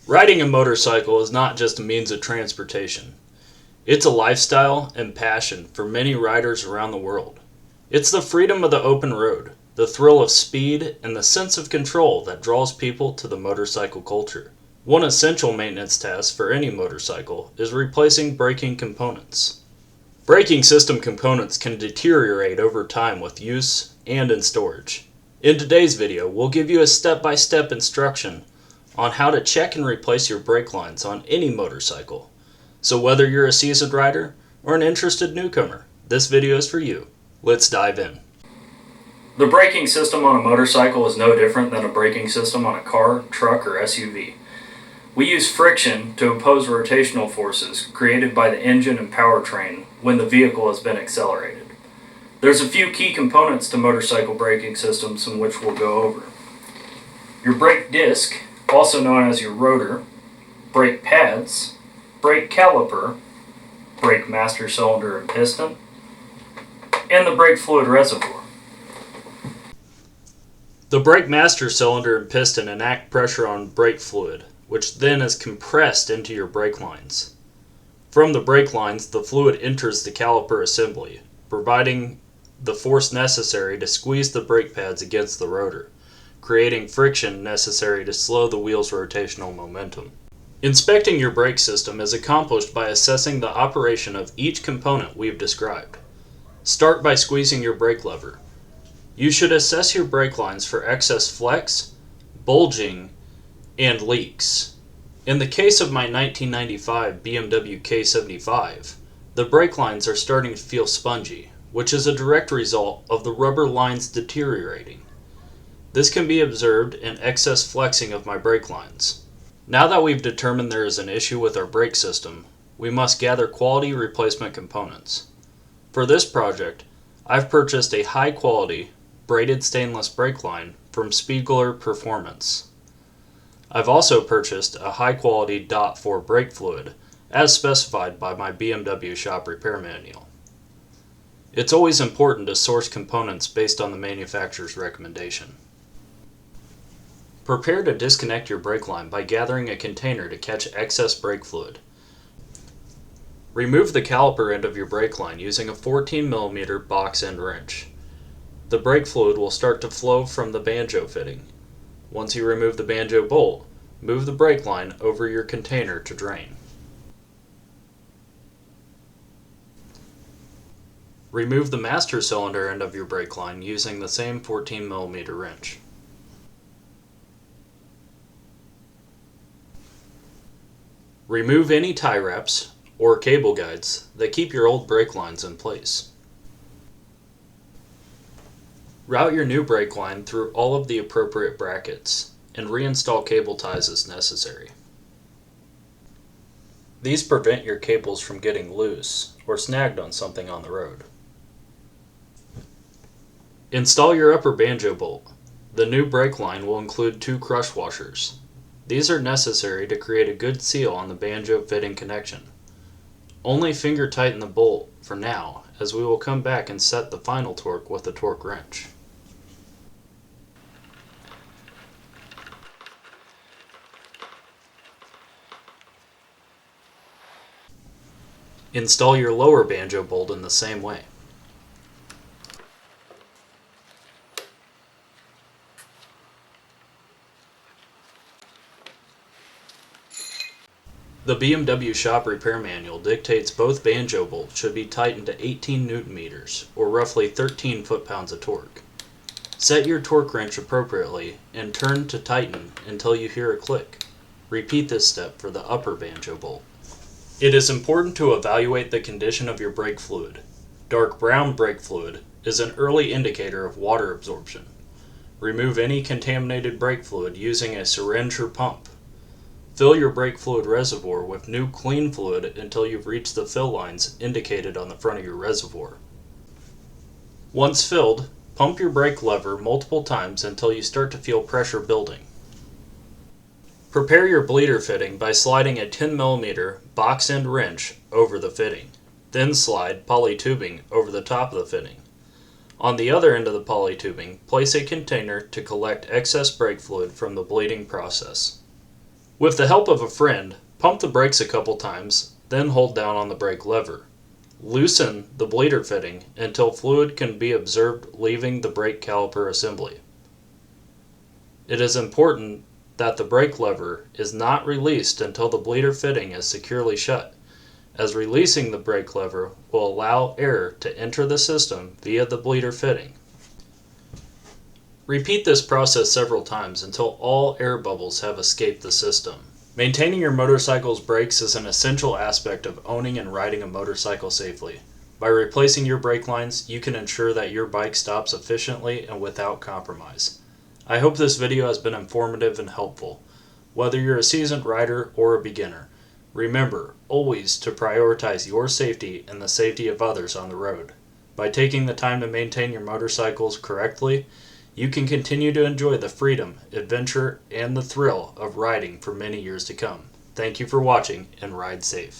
Riding a motorcycle is not just a means of transportation. It's a lifestyle and passion for many riders around the world. It's the freedom of the open road, the thrill of speed, and the sense of control that draws people to the motorcycle culture. One essential maintenance task for any motorcycle is replacing braking components. Braking system components can deteriorate over time with use and in storage. In today's video, we'll give you a step-by-step instruction on how to check and replace your brake lines on any motorcycle. So whether you're a seasoned rider or an interested newcomer, this video is for you. Let's dive in. The braking system on a motorcycle is no different than a braking system on a car, truck, or SUV. We use friction to oppose rotational forces created by the engine and powertrain when the vehicle has been accelerated. There's a few key components to motorcycle braking systems in which we'll go over. Your brake disc, also known as your rotor, brake pads, brake caliper, brake master cylinder and piston, and the brake fluid reservoir. The brake master cylinder and piston enact pressure on brake fluid, which then is compressed into your brake lines. From the brake lines, the fluid enters the caliper assembly, providing the force necessary to squeeze the brake pads against the rotor, creating friction necessary to slow the wheel's rotational momentum. Inspecting your brake system is accomplished by assessing the operation of each component we've described. Start by squeezing your brake lever. You should assess your brake lines for excess flex, bulging, and leaks. In the case of my 1995 BMW K75, the brake lines are starting to feel spongy, which is a direct result of the rubber lines deteriorating. This can be observed in excess flexing of my brake lines. Now that we've determined there is an issue with our brake system, we must gather quality replacement components. For this project, I've purchased a high-quality, braided stainless brake line from Spiegler Performance. I've also purchased a high-quality DOT-4 brake fluid, as specified by my BMW shop repair manual. It's always important to source components based on the manufacturer's recommendation. Prepare to disconnect your brake line by gathering a container to catch excess brake fluid. Remove the caliper end of your brake line using a 14mm box end wrench. The brake fluid will start to flow from the banjo fitting. Once you remove the banjo bolt, move the brake line over your container to drain. Remove the master cylinder end of your brake line using the same 14mm wrench. Remove any tie wraps or cable guides that keep your old brake lines in place. Route your new brake line through all of the appropriate brackets and reinstall cable ties as necessary. These prevent your cables from getting loose or snagged on something on the road. Install your upper banjo bolt. The new brake line will include 2 crush washers. These are necessary to create a good seal on the banjo fitting connection. Only finger tighten the bolt for now, as we will come back and set the final torque with a torque wrench. Install your lower banjo bolt in the same way. The BMW shop repair manual dictates both banjo bolts should be tightened to 18 Nm, or roughly 13 foot-pounds of torque. Set your torque wrench appropriately and turn to tighten until you hear a click. Repeat this step for the upper banjo bolt. It is important to evaluate the condition of your brake fluid. Dark brown brake fluid is an early indicator of water absorption. Remove any contaminated brake fluid using a syringe or pump. Fill your brake fluid reservoir with new clean fluid until you've reached the fill lines indicated on the front of your reservoir. Once filled, pump your brake lever multiple times until you start to feel pressure building. Prepare your bleeder fitting by sliding a 10mm box end wrench over the fitting. Then slide poly tubing over the top of the fitting. On the other end of the poly tubing, place a container to collect excess brake fluid from the bleeding process. With the help of a friend, pump the brakes a couple times, then hold down on the brake lever. Loosen the bleeder fitting until fluid can be observed leaving the brake caliper assembly. It is important that the brake lever is not released until the bleeder fitting is securely shut, as releasing the brake lever will allow air to enter the system via the bleeder fitting. Repeat this process several times until all air bubbles have escaped the system. Maintaining your motorcycle's brakes is an essential aspect of owning and riding a motorcycle safely. By replacing your brake lines, you can ensure that your bike stops efficiently and without compromise. I hope this video has been informative and helpful. Whether you're a seasoned rider or a beginner, remember always to prioritize your safety and the safety of others on the road. By taking the time to maintain your motorcycles correctly, you can continue to enjoy the freedom, adventure, and the thrill of riding for many years to come. Thank you for watching, and ride safe.